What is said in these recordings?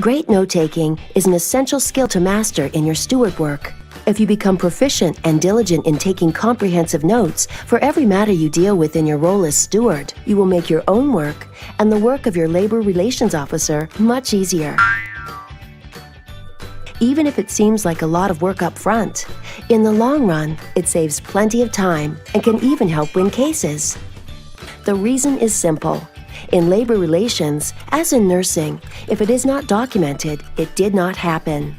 Great note-taking is an essential skill to master in your steward work. If you become proficient and diligent in taking comprehensive notes for every matter you deal with in your role as steward, you will make your own work and the work of your labor relations officer much easier. Even if it seems like a lot of work up front, in the long run, it saves plenty of time and can even help win cases. The reason is simple. In labor relations, as in nursing, if it is not documented, it did not happen.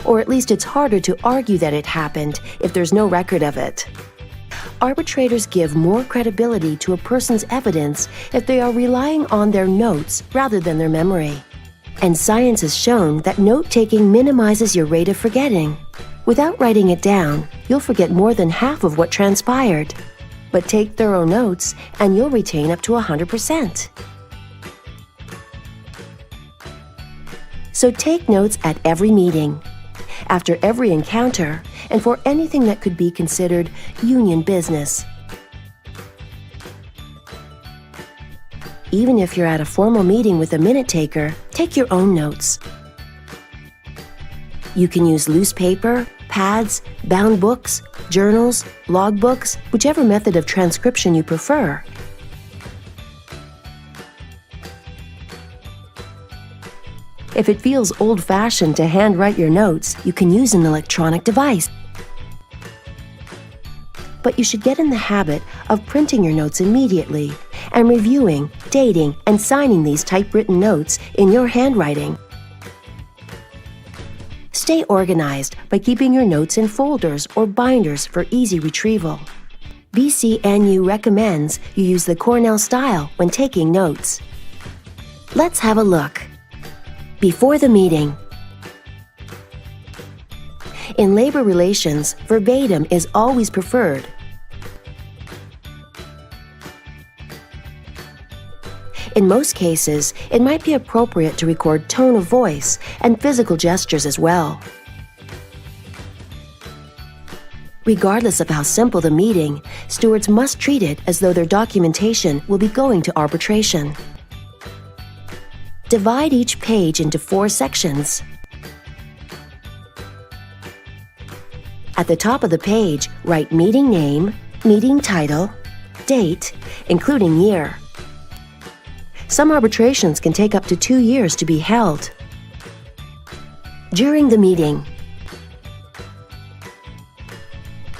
Or at least it's harder to argue that it happened if there's no record of it. Arbitrators give more credibility to a person's evidence if they are relying on their notes rather than their memory. And science has shown that note-taking minimizes your rate of forgetting. Without writing it down, you'll forget more than half of what transpired. But take thorough notes and you'll retain up to 100%. So take notes at every meeting, after every encounter, and for anything that could be considered union business. Even if you're at a formal meeting with a minute taker, take your own notes. You can use loose paper, pads, bound books, journals, logbooks, whichever method of transcription you prefer. If it feels old-fashioned to handwrite your notes, you can use an electronic device. But you should get in the habit of printing your notes immediately and reviewing, dating, and signing these typewritten notes in your handwriting. Stay organized by keeping your notes in folders or binders for easy retrieval. BCNU recommends you use the Cornell style when taking notes. Let's have a look. Before the meeting. In labor relations, verbatim is always preferred. In most cases, it might be appropriate to record tone of voice and physical gestures as well. Regardless of how simple the meeting, stewards must treat it as though their documentation will be going to arbitration. Divide each page into 4 sections. At the top of the page, write meeting name, meeting title, date, including year. Some arbitrations can take up to 2 years to be held. During the meeting,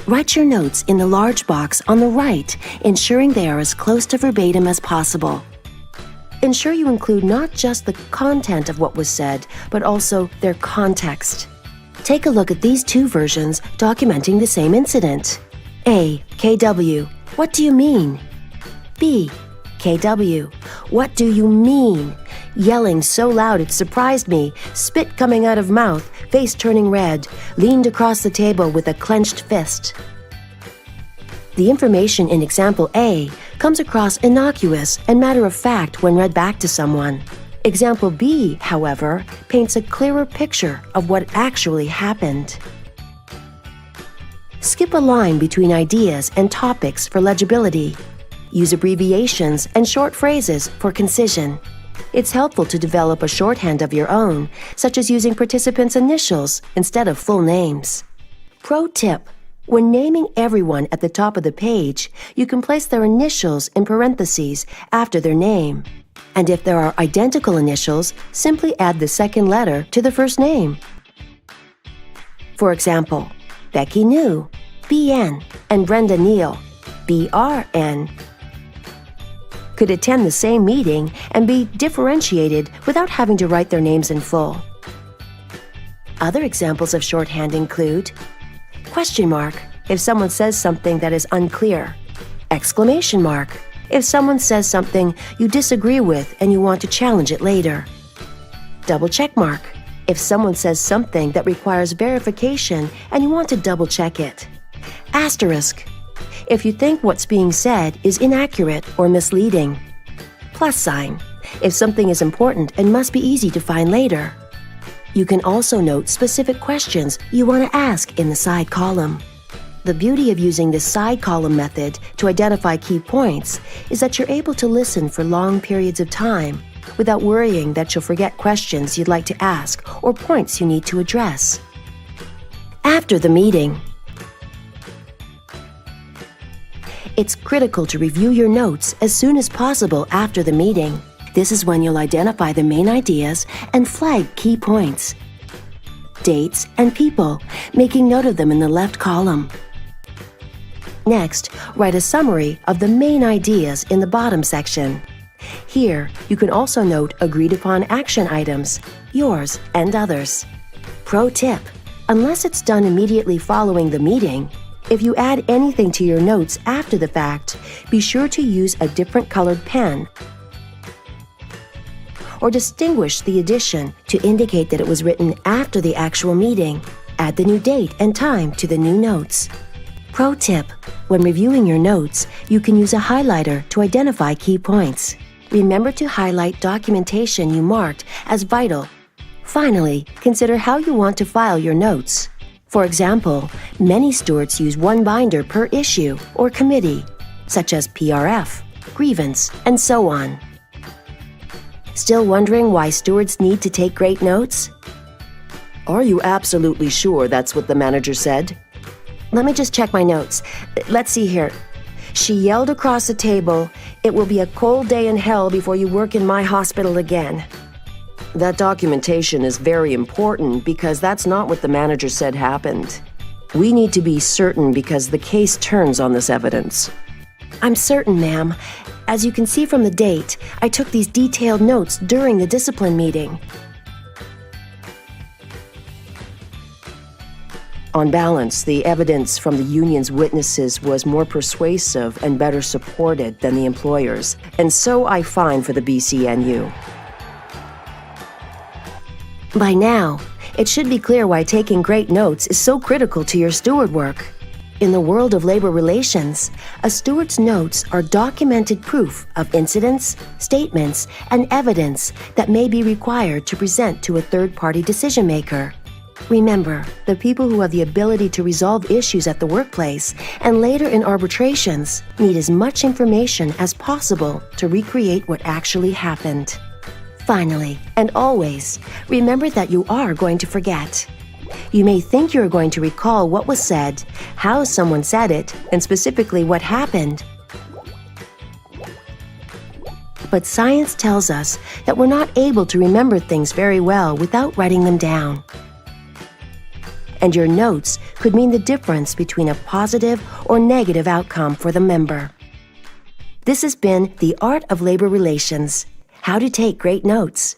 write your notes in the large box on the right, ensuring they are as close to verbatim as possible. Ensure you include not just the content of what was said, but also their context. Take a look at these 2 versions documenting the same incident. A. KW. What do you mean? B. KW. What do you mean? Yelling so loud it surprised me, spit coming out of mouth, face turning red, leaned across the table with a clenched fist. The information in example A comes across innocuous and matter-of-fact when read back to someone. Example B, however, paints a clearer picture of what actually happened. Skip a line between ideas and topics for legibility. Use abbreviations and short phrases for concision. It's helpful to develop a shorthand of your own, such as using participants' initials instead of full names. Pro tip: when naming everyone at the top of the page, you can place their initials in parentheses after their name. And if there are identical initials, simply add the second letter to the first name. For example, Becky New, BN, and Brenda Neal, BRN, could attend the same meeting and be differentiated without having to write their names in full. Other examples of shorthand include question mark if someone says something that is unclear, exclamation mark if someone says something you disagree with and you want to challenge it later, double check mark if someone says something that requires verification and you want to double check it, asterisk if you think what's being said is inaccurate or misleading, plus sign if something is important and must be easy to find later. You can also note specific questions you want to ask in the side column. The beauty of using this side column method to identify key points is that you're able to listen for long periods of time without worrying that you'll forget questions you'd like to ask or points you need to address. After the meeting, it's critical to review your notes as soon as possible after the meeting. This is when you'll identify the main ideas and flag key points, dates, and people, making note of them in the left column. Next, write a summary of the main ideas in the bottom section. Here, you can also note agreed-upon action items, yours and others. Pro tip: unless it's done immediately following the meeting, if you add anything to your notes after the fact, be sure to use a different colored pen or distinguish the addition to indicate that it was written after the actual meeting. Add the new date and time to the new notes. Pro tip: when reviewing your notes, you can use a highlighter to identify key points. Remember to highlight documentation you marked as vital. Finally, consider how you want to file your notes. For example, many stewards use one binder per issue or committee, such as PRF, grievance, and so on. Still wondering why stewards need to take great notes? Are you absolutely sure that's what the manager said? Let me just check my notes. Let's see here. She yelled across the table, "It will be a cold day in hell before you work in my hospital again." That documentation is very important because that's not what the manager said happened. We need to be certain because the case turns on this evidence. I'm certain, ma'am. As you can see from the date, I took these detailed notes during the discipline meeting. On balance, the evidence from the union's witnesses was more persuasive and better supported than the employers, and so I find for the BCNU. By now, it should be clear why taking great notes is so critical to your steward work. In the world of labor relations, a steward's notes are documented proof of incidents, statements, and evidence that may be required to present to a third-party decision-maker. Remember, the people who have the ability to resolve issues at the workplace and later in arbitrations need as much information as possible to recreate what actually happened. Finally, and always, remember that you are going to forget. You may think you're going to recall what was said, how someone said it, and specifically what happened. But science tells us that we're not able to remember things very well without writing them down. And your notes could mean the difference between a positive or negative outcome for the member. This has been The Art of Labor Relations: How to Take Great Notes.